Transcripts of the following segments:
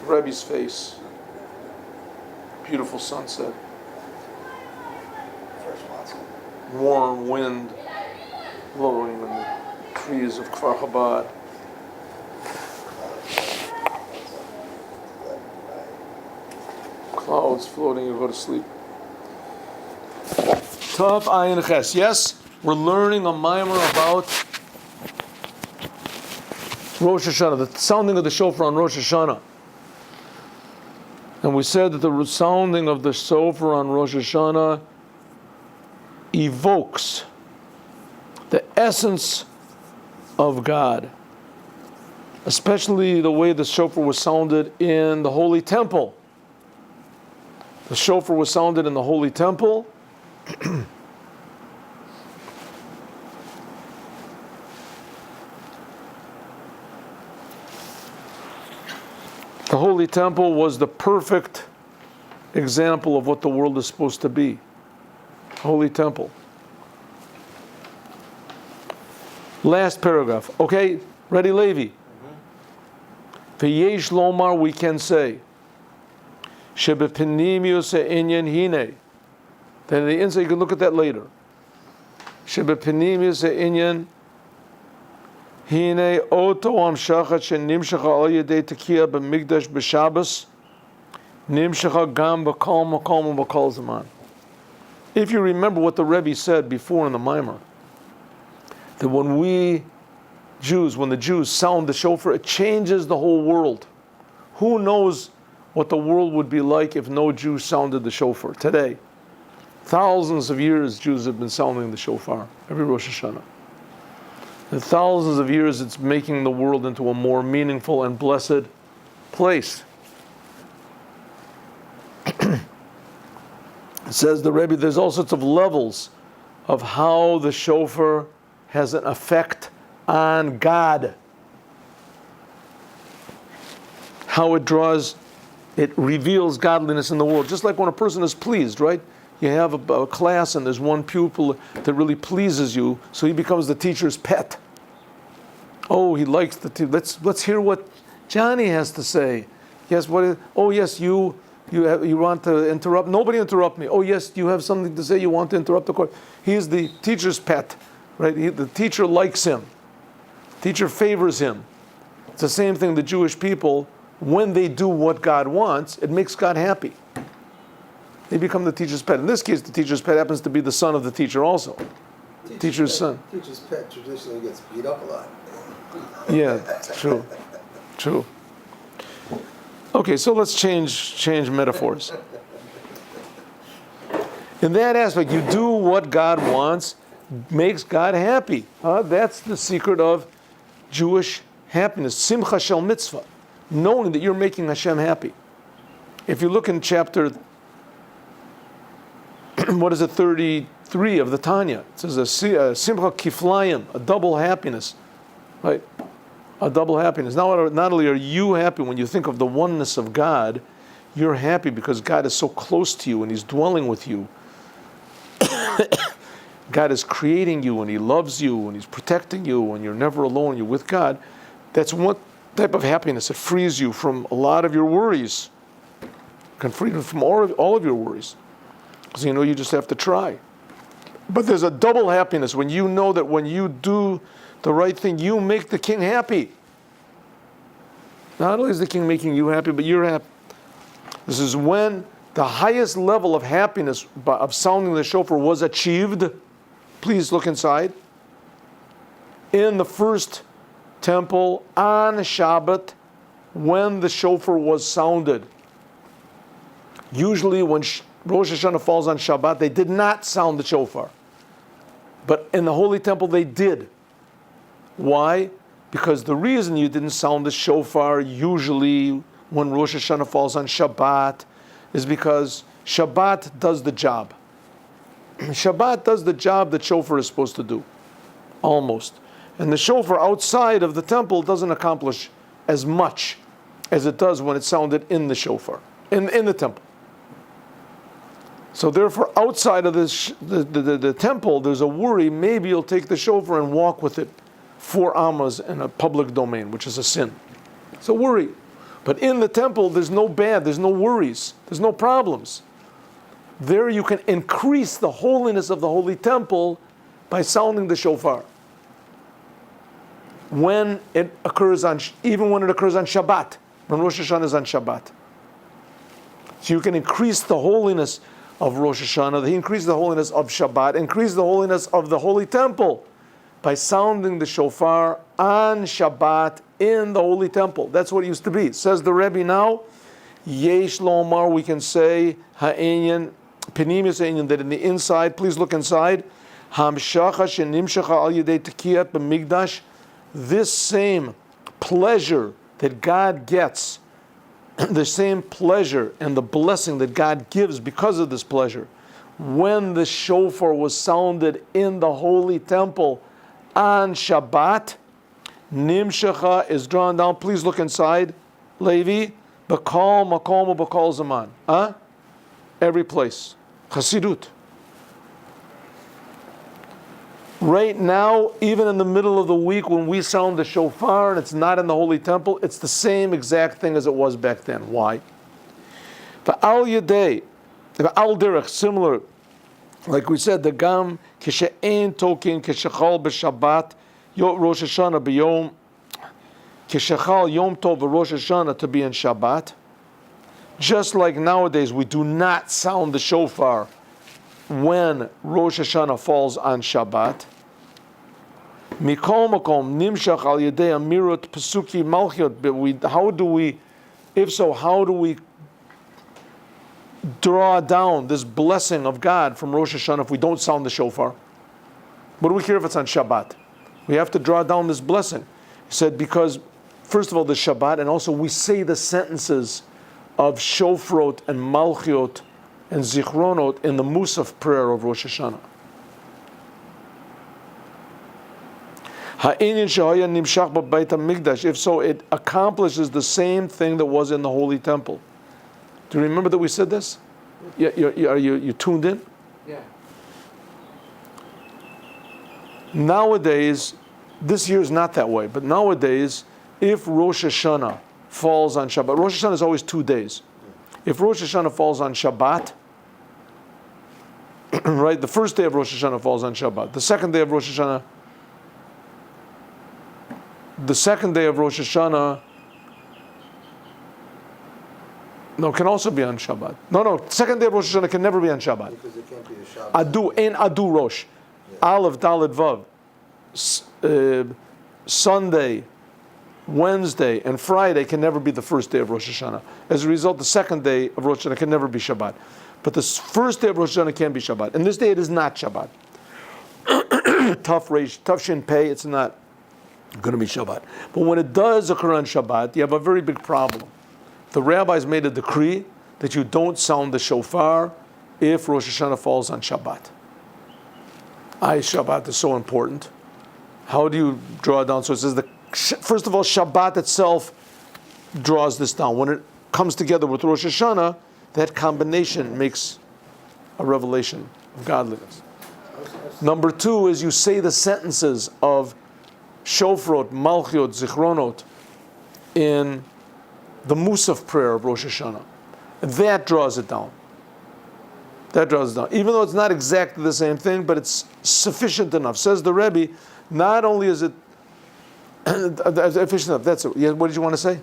Rebbe's face. Beautiful sunset. Warm wind blowing in the trees of Kfar Chabad. Clouds floating, you go to sleep. Tav Ayin Ches. Yes, we're learning a mimer about Rosh Hashanah, the sounding of the shofar on Rosh Hashanah. And we said that the sounding of the shofar on Rosh Hashanah evokes the essence of God, especially the way the shofar was sounded in the Holy Temple. The shofar was sounded in the Holy Temple. The Holy Temple was the perfect example of what the world is supposed to be. Holy Temple. Last paragraph. Okay, ready, Levi? V'yesh lomar, we can say, Shebepinimius inyan hine. Then the inside, you can look at that later. Shebepinimius inyan hine oto amshachat shenimshacha al yedei tekiya b'migdash b'Shabbos nimshacha gam b'kol makom u'b'kol zaman. If you remember what the Rebbe said before in the Mimer, that when the Jews sound the shofar, it changes the whole world. Who knows what the world would be like if no Jew sounded the shofar today? Thousands of years Jews have been sounding the shofar every Rosh Hashanah. In thousands of years it's making the world into a more meaningful and blessed place. It says the Rebbe, there's all sorts of levels of how the shofar has an effect on God. How it reveals godliness in the world. Just like when a person is pleased, right? You have a class and there's one pupil that really pleases you, so he becomes the teacher's pet. Oh, he likes the teacher. Let's hear what Johnny has to say. Yes, you want to interrupt? Nobody interrupt me. Oh yes, you have something to say, you want to interrupt the course. He is the teacher's pet, right? The teacher likes him. The teacher favors him. It's the same thing, the Jewish people, when they do what God wants, it makes God happy. They become the teacher's pet. In this case, the teacher's pet happens to be the son of the teacher also. Teacher's son. Teacher's pet traditionally gets beat up a lot. Yeah, true. True. Okay, so let's change metaphors. In that aspect, you do what God wants, makes God happy. That's the secret of Jewish happiness. Simcha shel mitzvah. Knowing that you're making Hashem happy. If you look in chapter 33 of the Tanya, it says a simcha kiflayim, a double happiness. Right? A double happiness. Not only are you happy when you think of the oneness of God, you're happy because God is so close to you and He's dwelling with you. God is creating you and He loves you and He's protecting you and you're never alone, you're with God. That's one type of happiness. It frees you from a lot of your worries. It can free you from all of your worries. Because you just have to try. But there's a double happiness when you know that when you do the right thing, you make the king happy. Not only is the king making you happy, but you're happy. This is when the highest level of happiness of sounding the shofar was achieved. Please look inside. In the first temple on Shabbat, when the shofar was sounded. Usually when Rosh Hashanah falls on Shabbat, they did not sound the shofar. But in the Holy Temple, they did. Why? Because the reason you didn't sound the shofar usually when Rosh Hashanah falls on Shabbat is because Shabbat does the job. Shabbat does the job that shofar is supposed to do. Almost. And the shofar outside of the temple doesn't accomplish as much as it does when it's sounded in the shofar, in the temple. So therefore, outside of the temple, there's a worry, maybe you'll take the shofar and walk with it 4 amas in a public domain, which is a sin. It's a worry. But in the temple, there's no bad, there's no worries, there's no problems. There you can increase the holiness of the holy temple by sounding the shofar. When it occurs even when it occurs on Shabbat, when Rosh Hashanah is on Shabbat. So you can increase the holiness of Rosh Hashanah, increase the holiness of Shabbat, increase the holiness of the holy temple by sounding the shofar on Shabbat in the holy temple. That's what it used to be. Says the Rebbe now, Yesh Lomar, we can say, Ha'enyan, Penimius Enyan, that in the inside, please look inside, Hamshacha Shenimshacha Al Yedei Tekiyat B'Migdash, this same pleasure that God gets, the same pleasure and the blessing that God gives because of this pleasure, when the shofar was sounded in the holy temple on Shabbat, Nimshacha is drawn down. Please look inside, Levi, Bakal, Makom, Bakal Zaman. Every place. Chassidut. Right now, even in the middle of the week when we sound the shofar and it's not in the holy temple, it's the same exact thing as it was back then. Why? Al Yedei, Al Derech, similar, like we said, the Gam, Kishe'en Tokin, Kishechal B'Shabbat, Rosh Hashanah B'Yom, Kishechal Yom Tov Rosh Hashanah to be in Shabbat. Just like nowadays, we do not sound the shofar when Rosh Hashanah falls on Shabbat. Mikol Makom Nimshach Al Yedei Amirut Pesuki Malchiot. How do we, if so, how do we draw down this blessing of God from Rosh Hashanah if we don't sound the shofar? What do we care if it's on Shabbat? We have to draw down this blessing. He said because, first of all, the Shabbat, and also we say the sentences of Shofrot and Malchiot and Zichronot in the Musaf prayer of Rosh Hashanah. If so, it accomplishes the same thing that was in the Holy Temple. Do you remember that we said this? Are you tuned in? Yeah. Nowadays, this year is not that way, but nowadays, if Rosh Hashanah falls on Shabbat, Rosh Hashanah is always 2 days. If Rosh Hashanah falls on Shabbat, right, the first day of Rosh Hashanah falls on Shabbat. The second day of Rosh Hashanah can also be on Shabbat. No, second day of Rosh Hashanah can never be on Shabbat. Because it can't be a Shabbat. Adu Rosh. Yeah. Aleph, Dalet, Vav. Sunday, Wednesday, and Friday can never be the first day of Rosh Hashanah. As a result, the second day of Rosh Hashanah can never be Shabbat. But the first day of Rosh Hashanah can be Shabbat. And this day it is not Shabbat. Tough Shin Pei, it's not going to be Shabbat. But when it does occur on Shabbat, you have a very big problem. The rabbis made a decree that you don't sound the shofar if Rosh Hashanah falls on Shabbat. Shabbat is so important. How do you draw it down? So it says, first of all, Shabbat itself draws this down. When it comes together with Rosh Hashanah, that combination makes a revelation of godliness. Number two is you say the sentences of Shofrot, Malchiot, Zichronot in the Musaf prayer of Rosh Hashanah. That draws it down. Even though it's not exactly the same thing, but it's sufficient enough. Says the Rebbe, not only is it efficient enough, that's it. Yeah, what did you want to say?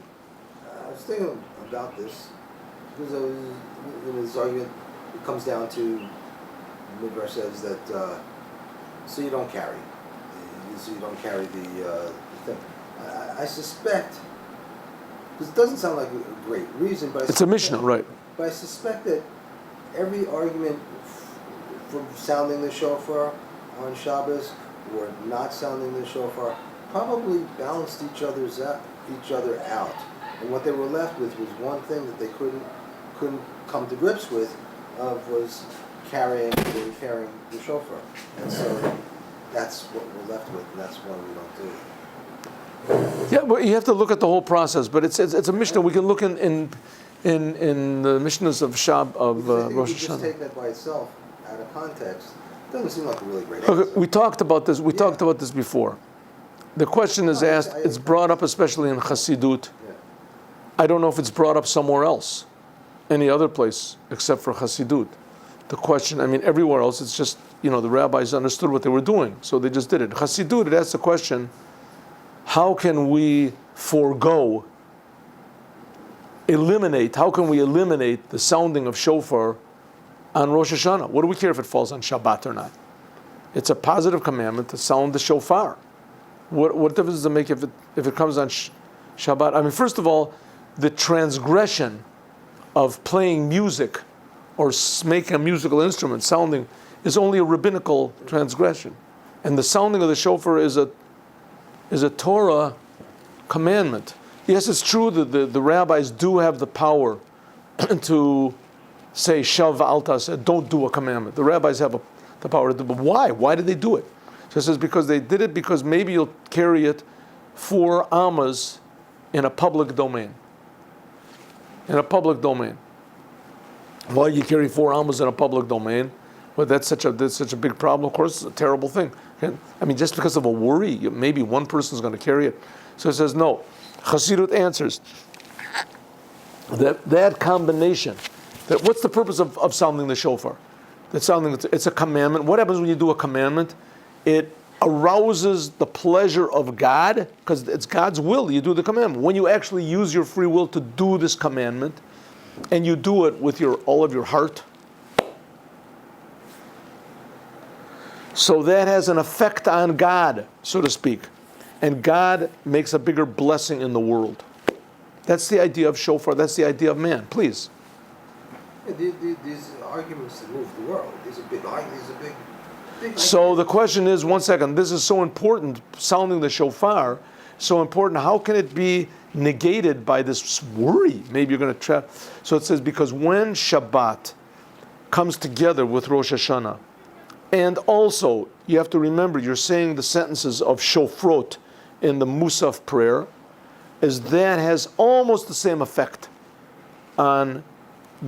I was thinking about this because in this argument, it comes down to Midrash says that so you don't carry the thing. I suspect, because it doesn't sound like a great reason, but it's a Mishnah, right? But I suspect that every argument for sounding the shofar on Shabbos or not sounding the shofar probably balanced each other out, and what they were left with was one thing that they couldn't come to grips with, was carrying the shofar, and so that's what we're left with, and that's why we don't do it. Yeah, but you have to look at the whole process. But it's a Mishnah. We can look in the Mishnahs of Rosh If you just Hashanah. take that by itself out of context, it doesn't seem like a really great answer. Okay, we talked about this. We talked about this before. The question is asked. It's brought up especially in Chassidut. Yeah. I don't know if it's brought up somewhere else, any other place except for Chassidut. The question, I mean, everywhere else, it's just, the rabbis understood what they were doing, so they just did it. Chassidut, it asks the question, how can we how can we eliminate the sounding of shofar on Rosh Hashanah? What do we care if it falls on Shabbat or not? It's a positive commandment to sound the shofar. What difference does it make if it comes on Shabbat? I mean, first of all, the transgression of playing music or making a musical instrument sounding is only a rabbinical transgression, and the sounding of the shofar is a Torah commandment. Yes, it's true that the rabbis do have the power to say shav alta, don't do a commandment. The rabbis have the power to do, but why? Why did they do it? So it says because they did it because maybe you'll carry it 4 amas in a public domain. In a public domain. Why you carry 4 amas in a public domain? Well, that's such a big problem. Of course, it's a terrible thing. I mean, just because of a worry, maybe one person is going to carry it. So it says no. Chassidut answers that combination. What's the purpose of sounding the shofar? It's a commandment. What happens when you do a commandment? It arouses the pleasure of God because it's God's will. You do the commandment. When you actually use your free will to do this commandment, and you do it with all of your heart, so that has an effect on God, so to speak. And God makes a bigger blessing in the world. That's the idea of shofar. That's the idea of man. Please. Yeah, these arguments that move the world. These are big. So the question is, one second, this is so important, sounding the shofar, so important. How can it be negated by this worry? Maybe you're going to trap. So it says, because when Shabbat comes together with Rosh Hashanah, and also, you have to remember, you're saying the sentences of shofrot in the Musaf prayer, that has almost the same effect on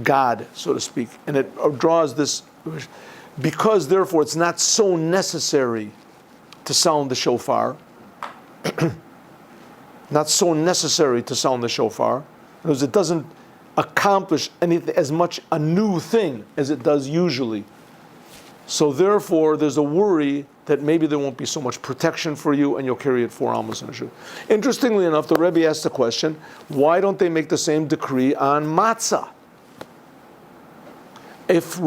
God, so to speak. And it draws this, because therefore it's not so necessary to sound the shofar, not so necessary to sound the shofar, because it doesn't accomplish anything as much a new thing as it does usually. So therefore, there's a worry that maybe there won't be so much protection for you, and you'll carry it 4 amos in a shoe. Interestingly enough, the Rebbe asked the question, why don't they make the same decree on matzah? If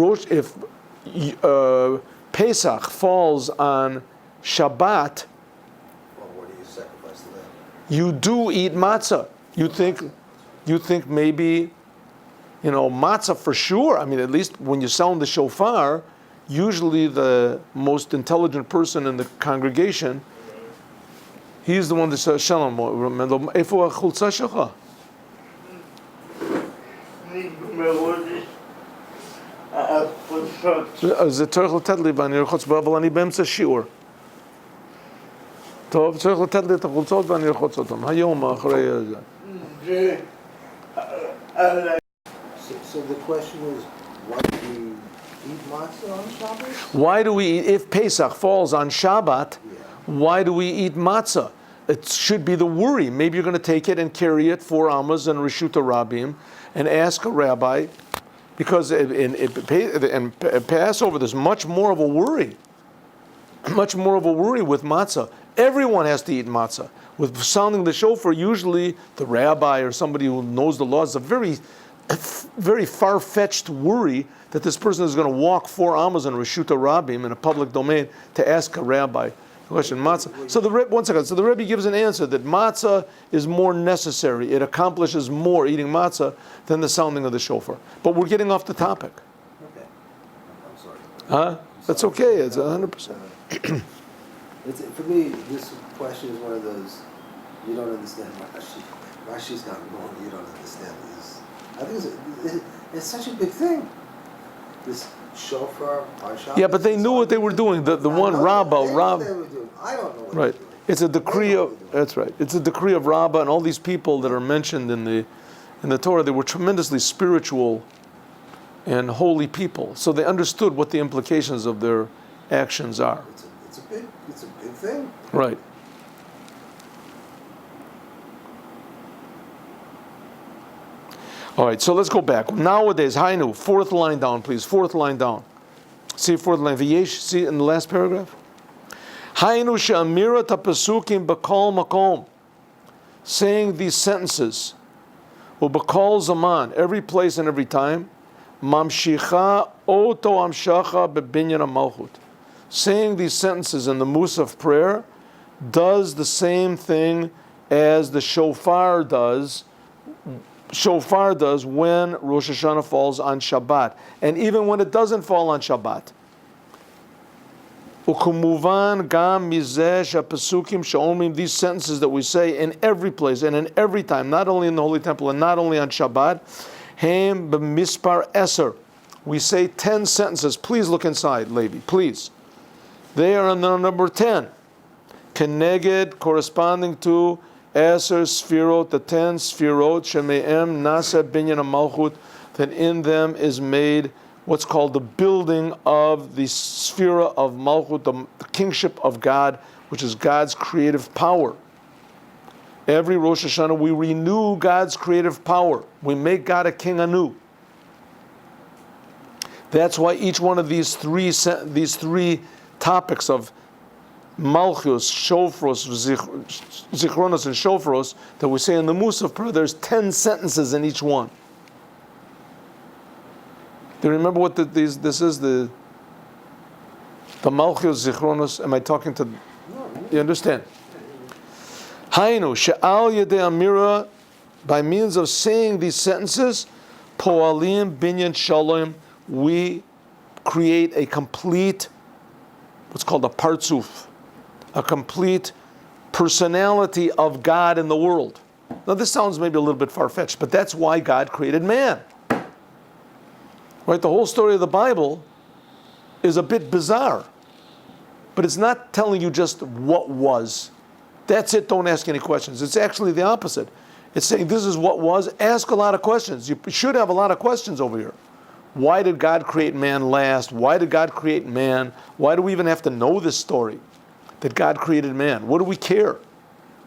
Pesach falls on Shabbat, what do you sacrifice to that? You do eat matzah. You think maybe, matzah for sure. I mean, at least when you sound the shofar, usually the most intelligent person in the congregation, he's the one that says, Shalom, Eifo hachultza shecha? זה צריך לתת לי ואני ארחוץ בו, אבל אני באמצע שיעור. טוב, צריך לתת לי את החולצות ואני ארחוץ אותם. היום אחרי זה. So the question is, why do we eat matzah on Shabbat? Why do we eat, if Pesach falls on Shabbat, why do we eat matzah? It should be the worry. Maybe you're going to take it and carry it 4 amas and Rishuta Rabim and ask a rabbi, because in Passover there's much more of a worry. Much more of a worry with matzah. Everyone has to eat matzah. With sounding the shofar, usually the rabbi or somebody who knows the laws, a very, very far-fetched worry that this person is going to walk 4 amas in Rishuta Rabim in a public domain to ask a rabbi question matzah. So the Rebbe gives an answer that matzah is more necessary. It accomplishes more eating matzah than the sounding of the shofar. But we're getting off the topic. Okay. I'm sorry. Huh? That's okay. It's 100%. For me, this question is one of those, you don't understand Rashi. Rashi's not wrong, you don't understand this. I think it's such a big thing. This shofar on Shabbat. Yeah, but they knew what they were doing. The one Rabbah, I don't know what right. they're doing. It's a decree of, that's right. It's a decree of Rabbah, and all these people that are mentioned in the Torah, they were tremendously spiritual and holy people. So they understood what the implications of their actions are. It's a big thing. Right. All right, so let's go back. Nowadays, Hainu, fourth line down, please. Fourth line down. See fourth line. V'yesh, see in the last paragraph? Hainu she'amira tapasukim b'kol makom. Saying these sentences, u'b'kol zaman, every place and every time, mamshicha oto amshacha bebinyan malchut. Saying these sentences in the Musaf prayer does the same thing as the shofar does when Rosh Hashanah falls on Shabbat, and even when it doesn't fall on Shabbat. Ukumuvan gam mizeh shapasukim sheomrim, these sentences that we say in every place and in every time, not only in the Holy Temple and not only on Shabbat, hem b'mispar eser. We say 10 sentences. Please look inside, Levi, please. They are on the number 10. Keneged, corresponding to Eser Sfirot, the 10 Sfirot, Sheme'em Nasa Binyan Malchut, that in them is made what's called the building of the Sphira of Malchut, the kingship of God, which is God's creative power. Every Rosh Hashanah we renew God's creative power. We make God a king anew. That's why each one of these three topics of Malchus, Shofros, Zichronos, and Shofros that we say in the Musaf prayer, there's 10 sentences in each one. Do you remember what this is? The Malchus, Zichronos. Am I talking to? You understand? Hainu she'al yedei amira, by means of saying these sentences, poalim binyan shalom, we create a complete, what's called a partzuf, a complete personality of God in the world. Now this sounds maybe a little bit far-fetched, but that's why God created man. Right? The whole story of the Bible is a bit bizarre, but it's not telling you just what was. That's it, don't ask any questions. It's actually the opposite. It's saying this is what was, ask a lot of questions. You should have a lot of questions over here. Why did God create man last? Why did God create man? Why do we even have to know this story? That God created man. What do we care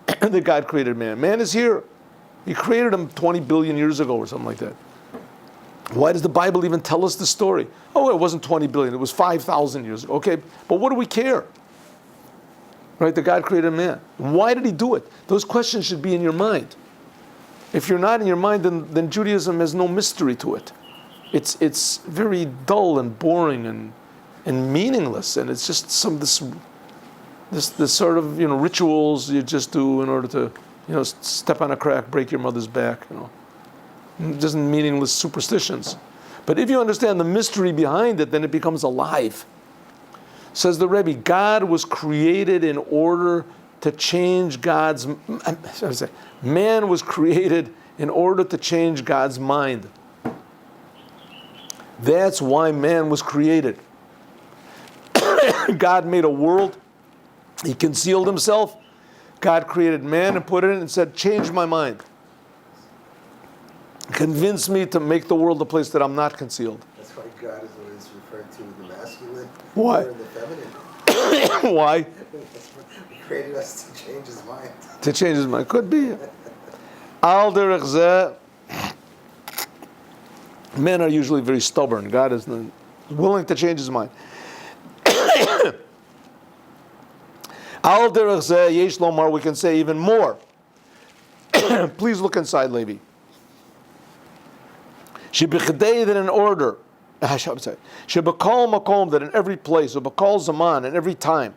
that God created man? Man is here. He created him 20 billion years ago or something like that. Why does the Bible even tell us the story? Oh, it wasn't 20 billion, it was 5,000 years ago. Okay, but what do we care? Right, that God created man. Why did he do it? Those questions should be in your mind. If you're not in your mind, then Judaism has no mystery to it. It's very dull and boring and meaningless, and it's just this sort of rituals you just do in order to step on a crack, break your mother's back, just meaningless superstitions. But if you understand the mystery behind it, then it becomes alive. Says the Rebbe, God was created in order to change man was created in order to change God's mind. That's why man was created. God made a world. He concealed himself. God created man and put it in and said, change my mind. Convince me to make the world a place that I'm not concealed. That's why God is always referred to the masculine Why? or the feminine. Why? He created us to change his mind. To change his mind. Could be. Al derech zeh. Men are usually very stubborn. God is willing to change his mind. Al derech zeh yesh lomar, we can say even more. Please look inside, Levi. Shebichdei, that in order, shebekol makom, that in every place, ubekol zaman, in every time,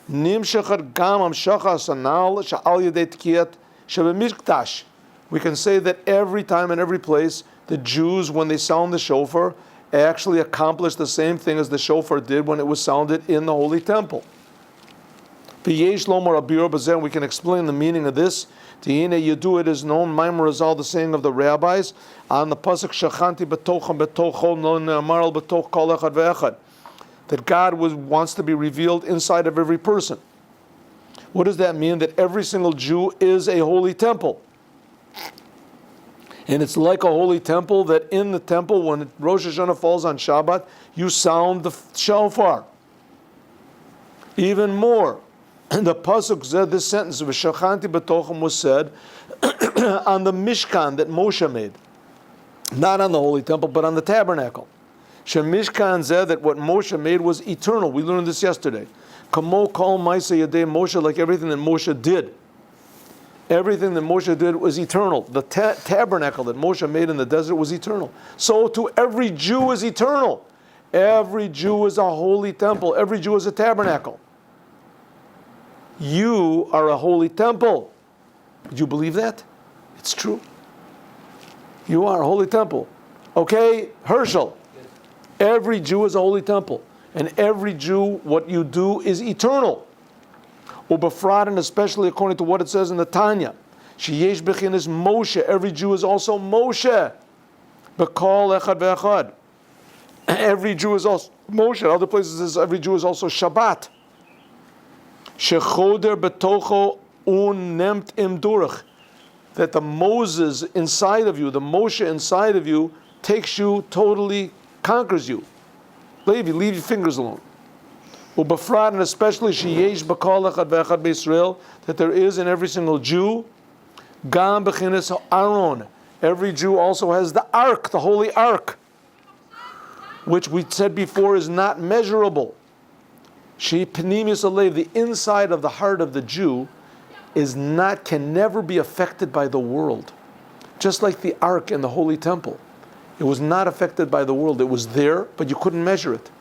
nimshachar gam amshacha sanal sha'al yedei tkiyat shebemikdash. We can say that every time and every place, the Jews, when they sound the shofar, actually accomplish the same thing as the shofar did when it was sounded in the Holy Temple. V'yesh lomar abir b'zeh, we can explain the meaning of this. Tihine Yedu, it is known, Maimar Razal, the saying of the rabbis, on the pasuk Shachanti b'tocham b'tochol no ne'amar al b'toch kol echad ve'echad, that God wants to be revealed inside of every person. What does that mean? That every single Jew is a holy temple. And it's like a holy temple, that in the temple, when Rosh Hashanah falls on Shabbat, you sound the shofar. Even more, the pasuk said, this sentence of Shachanti b'tocham was said on the Mishkan that Moshe made. Not on the holy temple, but on the tabernacle. Shemishkan zeh, that what Moshe made was eternal. We learned this yesterday. Kamo kol ma'aseh yadei Moshe, like everything that Moshe did. Everything that Moshe did was eternal. The tabernacle that Moshe made in the desert was eternal. So to every Jew is eternal. Every Jew is a holy temple. Every Jew is a tabernacle. You are a holy temple. Do you believe that? It's true. You are a holy temple. Okay, Herschel. Every Jew is a holy temple. And every Jew, what you do is eternal. Ubefrat, and especially according to what it says in the Tanya. Sheyesh bechinas Moshe. Every Jew is also Moshe. Bekol echad ve'echad. Every Jew is also Moshe. Other places it says every Jew is also Shabbat. Shechoder betocho un nemt im durach. That the Moses inside of you, the Moshe inside of you, takes you, totally conquers you. Leave your fingers alone. Ubefrat, and especially sheyesh b'kol echad ve'echad b'Yisrael, that there is in every single Jew, gam b'chinas Aaron. Every Jew also has the ark, the holy ark, which we said before is not measurable. She pnimius alev, the inside of the heart of the Jew, can never be affected by the world. Just like the ark in the holy temple. It was not affected by the world. It was there, but you couldn't measure it.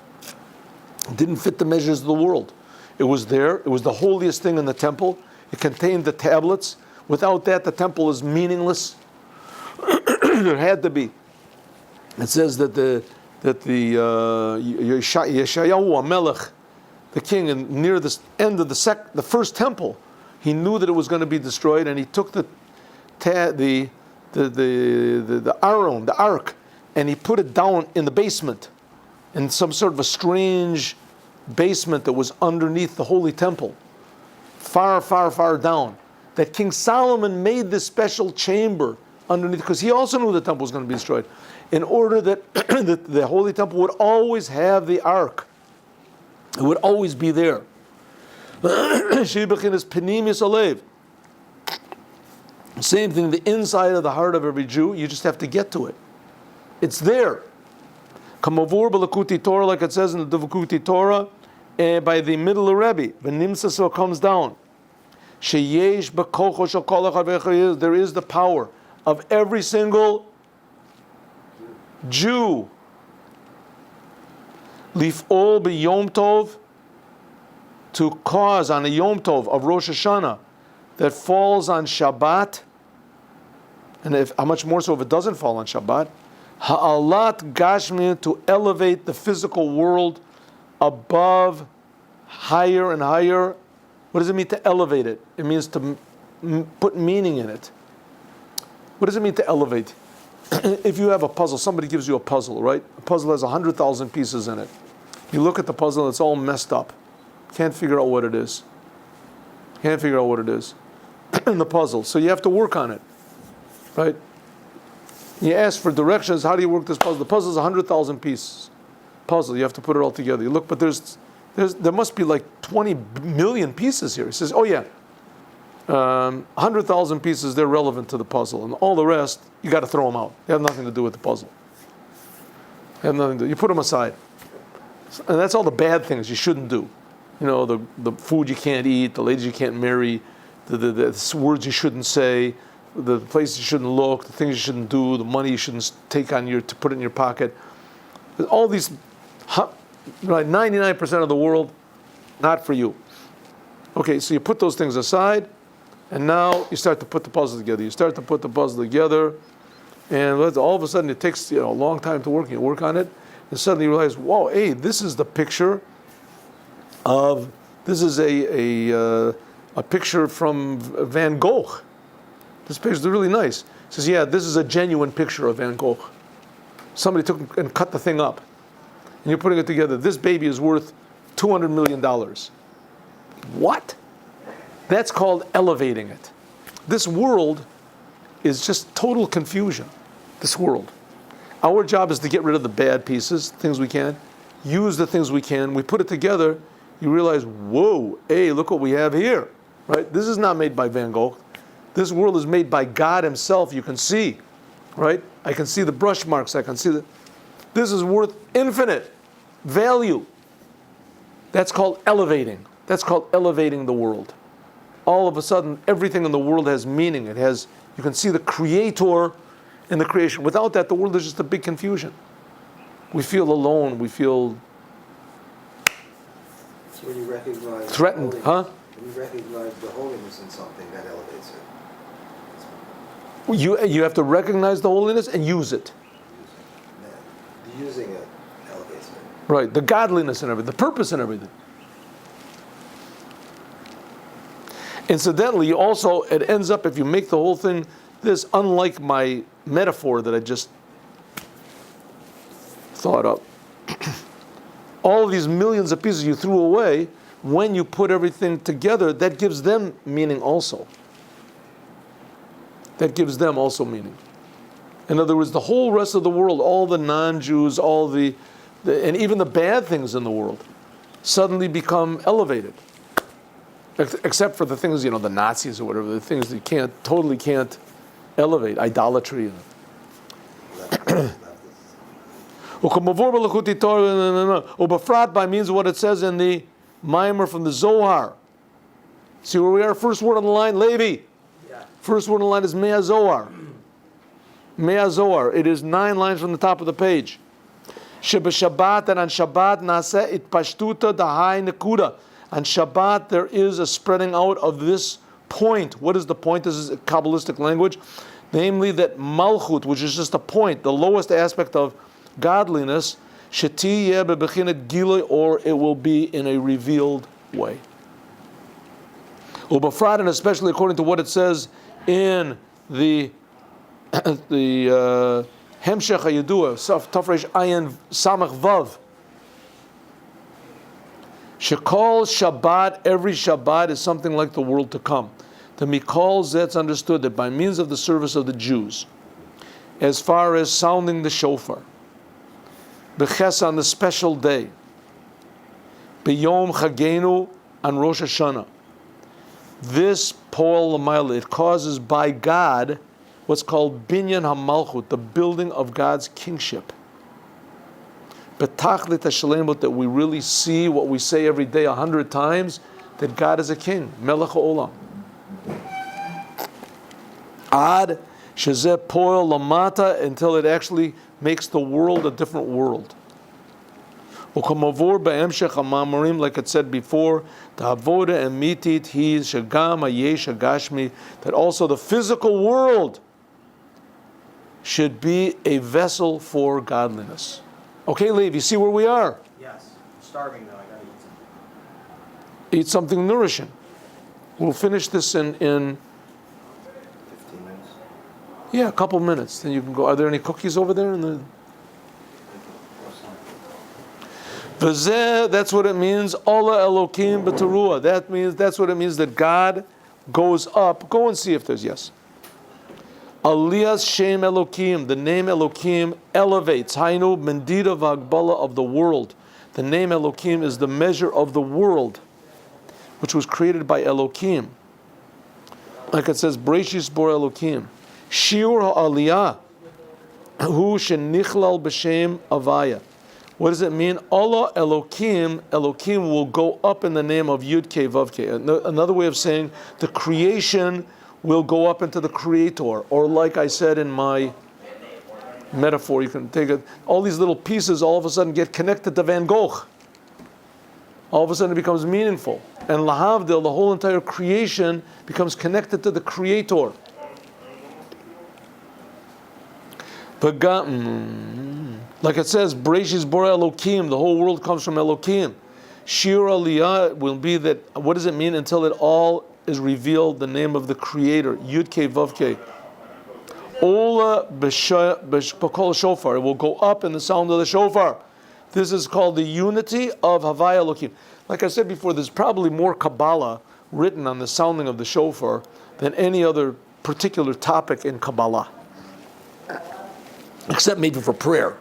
It didn't fit the measures of the world. It was there. It was the holiest thing in the temple. It contained the tablets. Without that, the temple is meaningless. There had to be. It says that the Yeshayahu Melech, the king, and near the end of the first temple, he knew that it was going to be destroyed, and he took the Aron, the ark, and he put it down in the basement, in some sort of a strange basement that was underneath the holy temple, far, far, far down. That King Solomon made this special chamber underneath, because he also knew the temple was going to be destroyed, in order that the holy temple would always have the ark. It would always be there. Same thing, the inside of the heart of every Jew, you just have to get to it. It's there. Kamavur b'lakuti Torah, like it says in the Devakuti Torah, by the middle of Rebbe, v'nimsa, so it comes down. Sheyesh b'kocho shel kol echad ve'echad, there is the power of every single Jew. Lif'ol b'yom tov, to cause on a Yom Tov of Rosh Hashanah that falls on Shabbat, and how much more so if it doesn't fall on Shabbat, ha'alat gashmi, to elevate the physical world above, higher and higher. What does it mean to elevate it? It means to put meaning in it. What does it mean to elevate? If you have a puzzle, somebody gives you a puzzle, right? A puzzle has 100,000 pieces in it. You look at the puzzle, it's all messed up. Can't figure out what it is. Can't figure out what it is in the puzzle. So you have to work on it, right? You ask for directions. How do you work this puzzle? The puzzle is 100,000 pieces. Puzzle. You have to put it all together. You look, but there must be like 20 million pieces here. He says, oh yeah, 100,000 pieces. They're relevant to the puzzle, and all the rest you got to throw them out. They have nothing to do with the puzzle. They have nothing to do. You put them aside, and that's all the bad things you shouldn't do. You know, the food you can't eat, the ladies you can't marry, the words you shouldn't say, the places you shouldn't look, the things you shouldn't do, the money you shouldn't take to put it in your pocket. All these, right, 99% of the world, not for you. Okay, so you put those things aside, and now you start to put the puzzle together. You start to put the puzzle together, and all of a sudden it takes a long time to work. You work on it, and suddenly you realize, whoa, hey, this is the picture of, this is a picture from Van Gogh. This picture is really nice. He says, yeah, this is a genuine picture of Van Gogh. Somebody took and cut the thing up, and you're putting it together. This baby is worth $200 million. What? That's called elevating it. This world is just total confusion. This world. Our job is to get rid of the bad pieces, things we can, use the things we can. We put it together. You realize, whoa, hey, look what we have here, right? This is not made by Van Gogh. This world is made by God Himself. You can see. right? I can see the brush marks. I can see that this is worth infinite value. That's called elevating. That's called elevating the world. All of a sudden, everything in the world has meaning. It has. You can see the Creator in the creation. Without that, the world is just a big confusion. We feel alone. We feel So when you recognize threatened, the huh? When you recognize the holiness in something, that elevates it. You have to recognize the holiness and use it. Using it elevates it. Right, the godliness and everything, the purpose and everything. Incidentally, also, it ends up, if you make the whole thing this, unlike my metaphor that I just thought up, all of these millions of pieces you threw away, when you put everything together, that gives them meaning also. That gives them also meaning. In other words, the whole rest of the world, all the non-Jews, all the and even the bad things in the world, suddenly become elevated. Except for the things, the Nazis or whatever, the things that you totally can't elevate, idolatry. Ubafrat by means of what it says in the Mimer from the Zohar. See where we are? First word on the line, Levi. Yeah. First word on the line is Mea Zohar. Mea Zohar. It is 9 lines from the top of the page. Shabbat, and on Shabbat nase it pashtuta dahai nekuda. On Shabbat there is a spreading out of this point. What is the point? This is a Kabbalistic language. Namely that Malchut, which is just a point, the lowest aspect of godliness, Shetiyeh bebechinat giloi, or it will be in a revealed way. Ubafrat, and especially according to what it says in the Hemshech HaYedua, Tafresh Ayin Samach Vav. Shekol Shabbat, every Shabbat is something like the world to come. The Mikol Zet's understood that by means of the service of the Jews, as far as sounding the shofar, Beches on the special day, B'yom Chagenu on Rosh Hashanah, this Poel L'mayla, it causes by God what's called Binyan HaMalchut, the building of God's kingship. Betachlit HaShalemut, that we really see what we say every day 100 times, that God is a king, Melech HaOlam. Ad Shezeh Poel Lamata, until it actually makes the world a different world. Ukamavor Be'emshech HaMamarim, like it said before, Ta'avoda and Mitit, He Shagam Hayesh Hagashmi, that also the physical world should be a vessel for godliness. Okay, Lev, you see where we are? Yes. I'm starving now. I gotta eat something. Eat something nourishing. We'll finish this in 15 minutes. a couple minutes. Then you can go. Are there any cookies over there? V'zeh, that's what it means. Allah Elokim b'teruah. That's what it means that God goes up. Go and see if there's yes. Aliyas Shem Elokim, the name Elokim elevates. Hainu Mendida Vagbala of the world. The name Elokim is the measure of the world, which was created by Elokim. Like it says, Breishis Bor Elokim. Shiur HaAliyah, Hu Shenichlal B'Shem Avaya. What does it mean? Allah Elokim will go up in the name of Yud Kei Vav Kei. Another way of saying the creation will go up into the Creator. Or like I said in my metaphor, you can take it, all these little pieces all of a sudden get connected to Van Gogh. All of a sudden it becomes meaningful. And Lahavdil, the whole entire creation becomes connected to the Creator. Like it says, Breishis Bora Elokim, the whole world comes from Elokim. Shir Aliyah will be that, what does it mean? Until it all is revealed, the name of the Creator, Yud Kei Vav Kei. Ola B'Kol Shofar, it will go up in the sound of the shofar. This is called the unity of Havaya Elokim. Like I said before, there's probably more Kabbalah written on the sounding of the shofar than any other particular topic in Kabbalah. Except maybe for prayer,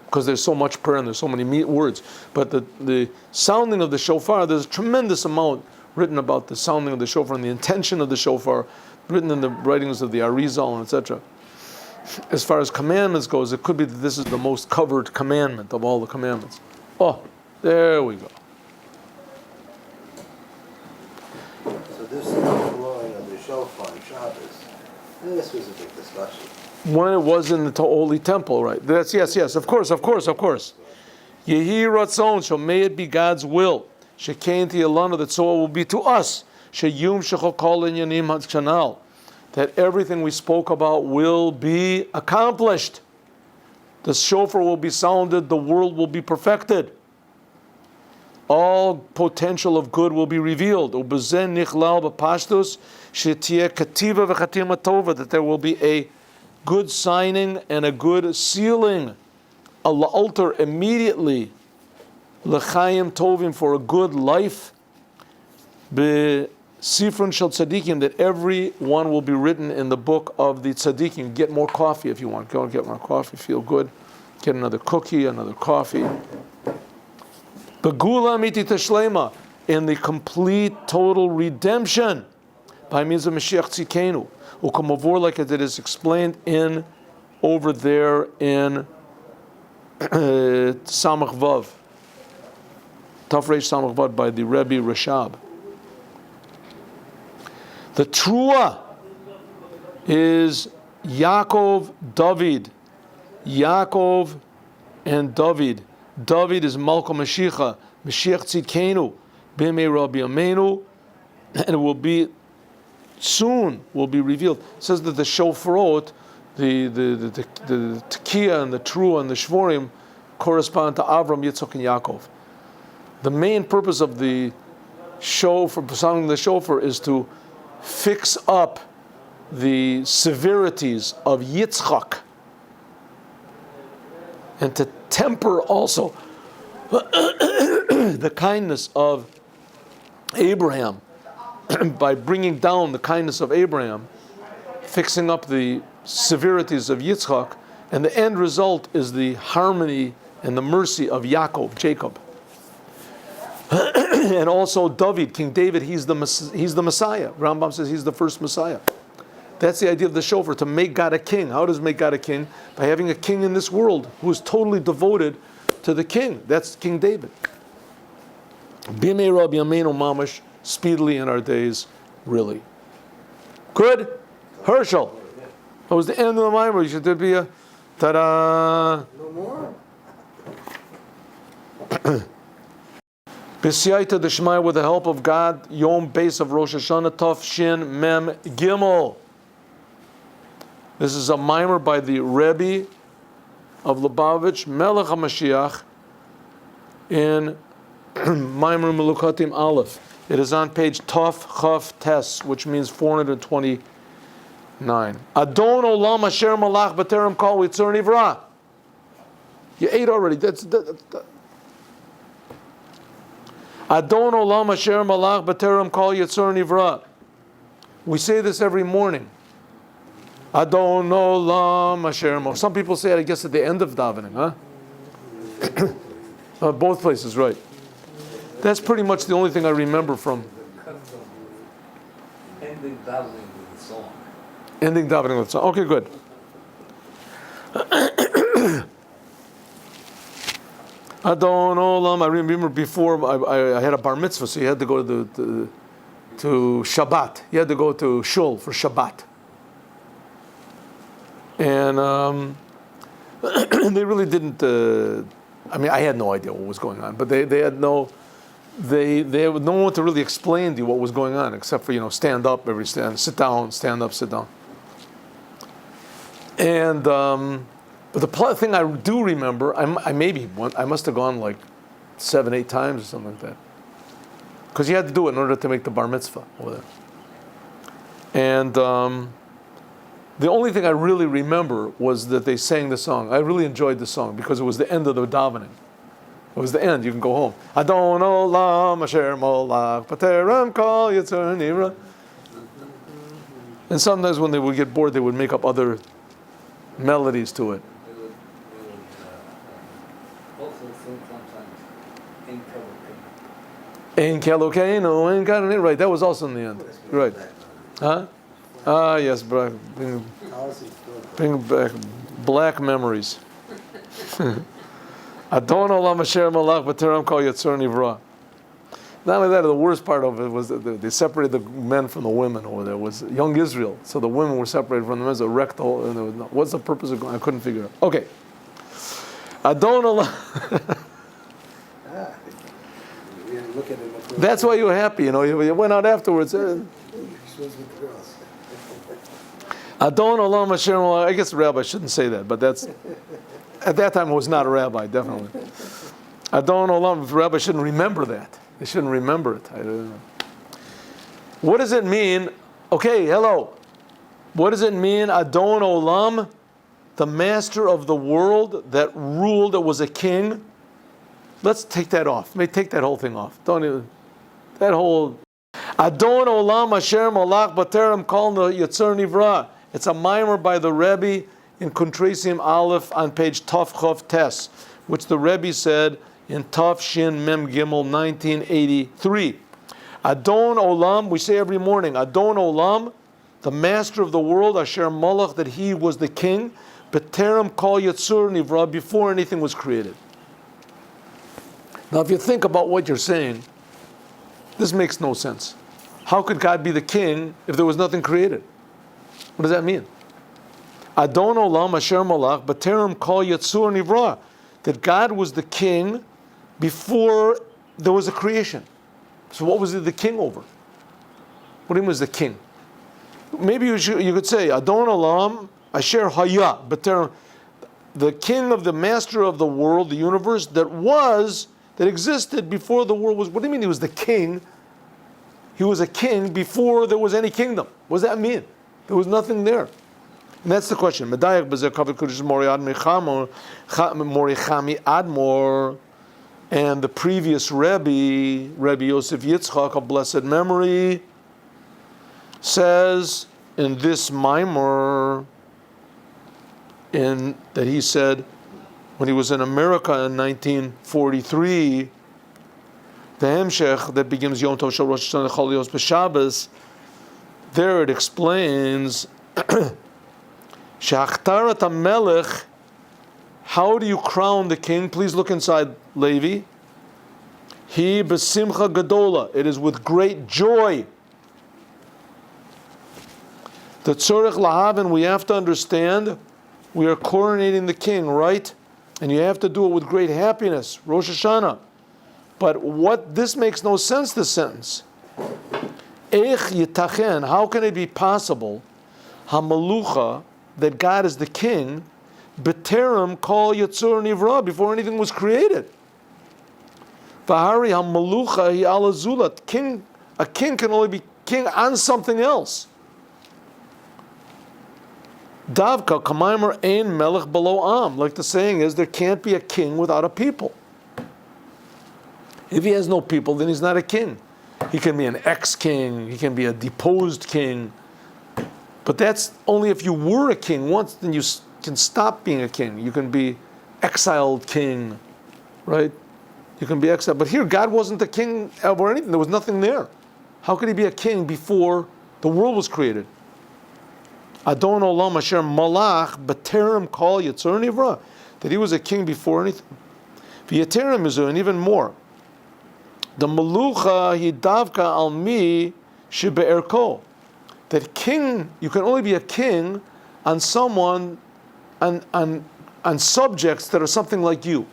because there's so much prayer and there's so many words. But the sounding of the shofar, there's a tremendous amount written about the sounding of the shofar and the intention of the shofar, written in the writings of the Arizal, etc. as far as commandments goes, it could be that this is the most covered commandment of all the commandments. Oh, there we go. So this blowing of the shofar on Shabbos, this was a big discussion. When it was in the holy temple, right? That's yes, of course. Yehi ratzon, so may it be God's will. Shekain tiyalana, that so it will be to us. Sheyum shechol kol inyanim hadshanal, that everything we spoke about will be accomplished. The shofar will be sounded, the world will be perfected. All potential of good will be revealed. Ubezen nichlal b'pashtus shetieh kativa v'chatima tova, that there will be a good signing and a good sealing. Allah alter immediately. L'chaim tovim, for a good life. B'sifron shel tzadikim, that every one will be written in the book of the tzadikim. Get more coffee if you want. Go and get more coffee. Feel good. Get another cookie, another coffee. Begula amiti tashlema, in the complete, total redemption by means of Mashiach Tzidkenu. Ukamavor, like it is explained in over there in Samach Vav, Tafresh Samach Vav, by the Rebbe Rashab. The Trua is Yaakov, David. Yaakov and David. David is Malka Mashiach, Mashiach Tzidkenu, B'mei Rabbi Yameinu, and it will be soon will be revealed. It says that the shofarot, the tekiah and the trua and the shvorim correspond to Avram, Yitzchak, and Yaakov. The main purpose of the shofar, sounding the shofar, is to fix up the severities of Yitzchak and to temper also the kindness of Abraham. By bringing down the kindness of Abraham, fixing up the severities of Yitzchak, and the end result is the harmony and the mercy of Yaakov, Jacob. And also David, King David, he's the Messiah. Rambam says he's the first Messiah. That's the idea of the shofar, to make God a king. How does make God a king? By having a king in this world who is totally devoted to the king. That's King David. Bimei Rabbi Yameinu Mamash, speedily in our days, really. Good? Herschel. That was the end of the mimer. You should be a ta-da. No more? B'siyata d'shmai, with the help of God, Yom Beis of Rosh Hashanah, Tov Shin Mem Gimel. This is a mimer by the Rebbe of Lubavitch, Melech HaMashiach, in Mimer Melukatim Aleph. It is on page Tov Chav Tes, which means 429. Adon Olam Asher Malach B'terem Kol Yitzur Nivra. You ate already. Adon Olam Asher Malach B'terem Kol Yitzur Nivra. We say this every morning. Adon Olam Asher Malach. Some people say it, I guess, at the end of davening, huh? Both places, right. That's pretty much the only thing I remember from. Ending davening with the song. Ending davening with the song. Okay, good. Adon Olam. I remember before I had a bar mitzvah, so you had to go to Shabbat. You had to go to shul for Shabbat, and they really didn't. I mean, I had no idea what was going on, but they had no. They had no one to really explain to you what was going on, except for, stand up every stand, sit down, stand up, sit down. And but the thing I do remember, I must have gone like 7-8 times or something like that, because you had to do it in order to make the bar mitzvah over there. And the only thing I really remember was that they sang the song. I really enjoyed the song because it was the end of the davening. It was the end. You can go home. Adon Olam Asher Molach B'terem Kol Yitzur Nivra. And sometimes when they would get bored, they would make up other melodies to it. Also sing sometimes in Kelokeinu. Ein Kelokeinu, Ein Kadosh. Right, that was also in the end. Right. Huh? Ah, yes, bring Policy's good. back black memories. Adon olam asher malach b'terem kol yetzer nivra. Not only that, the worst part of it was that they separated the men from the women over there. It was young Israel, so the women were separated from the men. So wrecked the whole. And there was what's the purpose of going? I couldn't figure it out. Okay. Adon olam. We didn't look at it. That's why you were happy, You went out afterwards. He was with the girls. Adon olam asher malach. I guess the rabbi shouldn't say that, but that's at that time it was not a rabbi, definitely. Adon olam. The rabbi shouldn't remember that. They shouldn't remember it. I don't know. What does it mean? Okay, hello. What does it mean? Adon olam, the master of the world that ruled, that was a king. Let's take that off. May take that whole thing off. Don't even. That whole. Adon olam asher malach b'terem kol yetzer nivra. It's a mimer by the Rebbe in Kuntresium Aleph on page Taf Chof Tes, which the Rebbe said in Taf Shin Mem Gimel 1983. Adon olam, we say every morning, Adon olam, the master of the world, asher malach, that he was the king, b'terem kol yetzer nivra, before anything was created. Now if you think about what you're saying, this makes no sense. How could God be the king if there was nothing created? What does that mean? Adon olam asher malach b'terem kol yetzer nivra, that God was the king before there was a creation. So what was he the king over? What do you mean was the king? Maybe you could say Adon olam asher haya b'terem, the king of the master of the world, the universe that existed before the world was. What do you mean he was the king? He was a king before there was any kingdom. What does that mean? There was nothing there. And that's the question. Medayak b'zeh kavod kodesh morichami admor, and the previous Rebbe Yosef Yitzchak of blessed memory, says in this mimer, that he said when he was in America in 1943, the Hemshech that begins Yom Tov Shel Rosh Hashanah Chol Yos B'Shabbos, there it explains Shachtarat HaMelech, how do you crown the king? Please look inside Levi. He b'simcha gadola, it is with great joy. The tzorech lahavin, we have to understand, we are coronating the king, right? And you have to do it with great happiness, Rosh Hashanah. But this makes no sense, this sentence. Eich yitachen, how can it be possible, hamalucha, that God is the king, b'terem kol yetzer nivra, before anything was created? V'hari hamalucha hi ala zulat, a king can only be king on something else. Davka kamaymer ein melech below am, like the saying is, there can't be a king without a people. If he has no people, then he's not a king. He can be an ex-king, he can be a deposed king. But that's only if you were a king once, then you can stop being a king. You can be exiled king, right? You can be exiled. But here, God wasn't the king or anything. There was nothing there. How could he be a king before the world was created? Adon olam asher malach b'terem kol yetzer nivra, that he was a king before anything. V'yeterem is and even more. The malucha hi davka al mi shebe'erko, that king, you can only be a king on someone, on subjects that are something like you.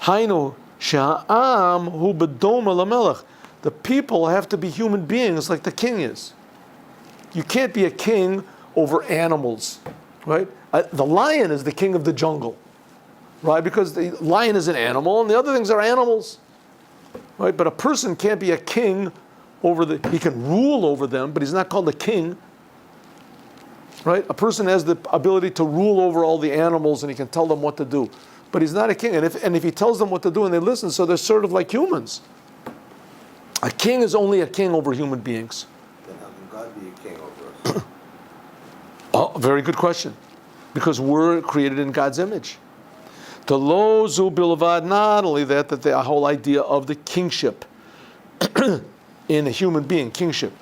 Hainu sha'am hu bedoma lamelech, the people have to be human beings like the king is. You can't be a king over animals, right? The lion is the king of the jungle, right? Because the lion is an animal and the other things are animals, right? But a person can't be a king he can rule over them, but he's not called a king, right? A person has the ability to rule over all the animals and he can tell them what to do, but he's not a king. And if he tells them what to do and they listen, so they're sort of like humans. A king is only a king over human beings. Then how can God be a king over us? Oh, very good question. Because we're created in God's image. The lo zu bilvad, not only that the whole idea of the kingship in a human being, kingship.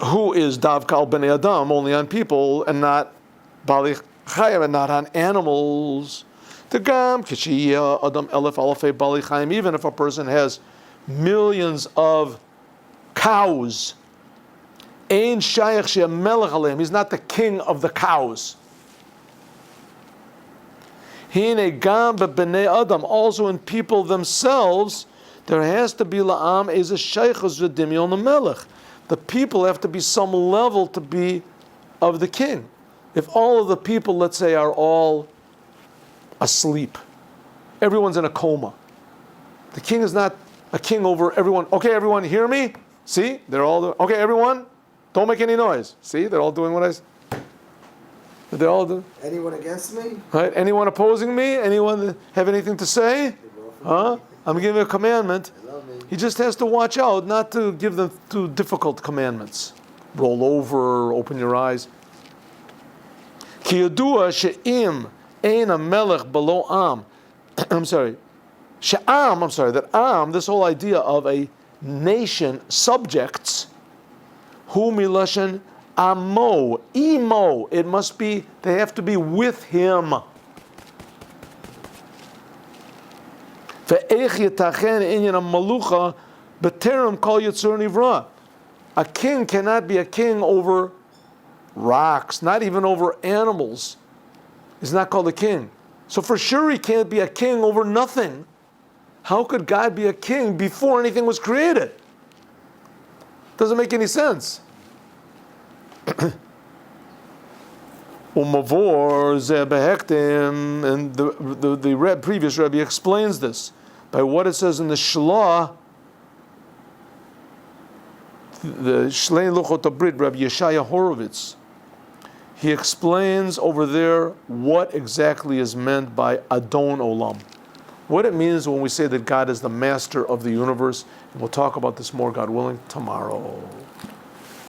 who is davkal b'nei adam, only on people, and not bali chayim, and not on animals. The gam kishiya adam elef alafei bali chayim. Even if a person has millions of cows, ein shayach she'amelech aleim. He's not the king of the cows. Hine gam b'nei adam. Also in people themselves, there has to be la'am is a shaychus v'dimyon melech. The people have to be some level to be of the king. If all of the people, let's say, are all asleep, everyone's in a coma. The king is not a king over everyone. Okay, everyone, hear me? See, they're all doing. Okay, everyone, don't make any noise. See, they're all doing what they're all doing. Anyone against me? Right? Anyone opposing me? Anyone have anything to say? Huh? I'm giving a commandment. They love me. He just has to watch out not to give them too difficult commandments. Roll over, open your eyes. Ki yadua she'im ein melech below am. I'm sorry. That am, this whole idea of a nation, subjects, hu milashon amo, imo. It must be, they have to be with him. A king cannot be a king over rocks, not even over animals. He's not called a king. So for sure he can't be a king over nothing. How could God be a king before anything was created? Doesn't make any sense. Umavor zebehektim, and the previous Rebbe explains this by what it says in the Shlah, the Shlei Luchot Abrit, Rabbi Yeshaya Horovitz. He explains over there what exactly is meant by Adon Olam. What it means when we say that God is the master of the universe. And we'll talk about this more, God willing, tomorrow.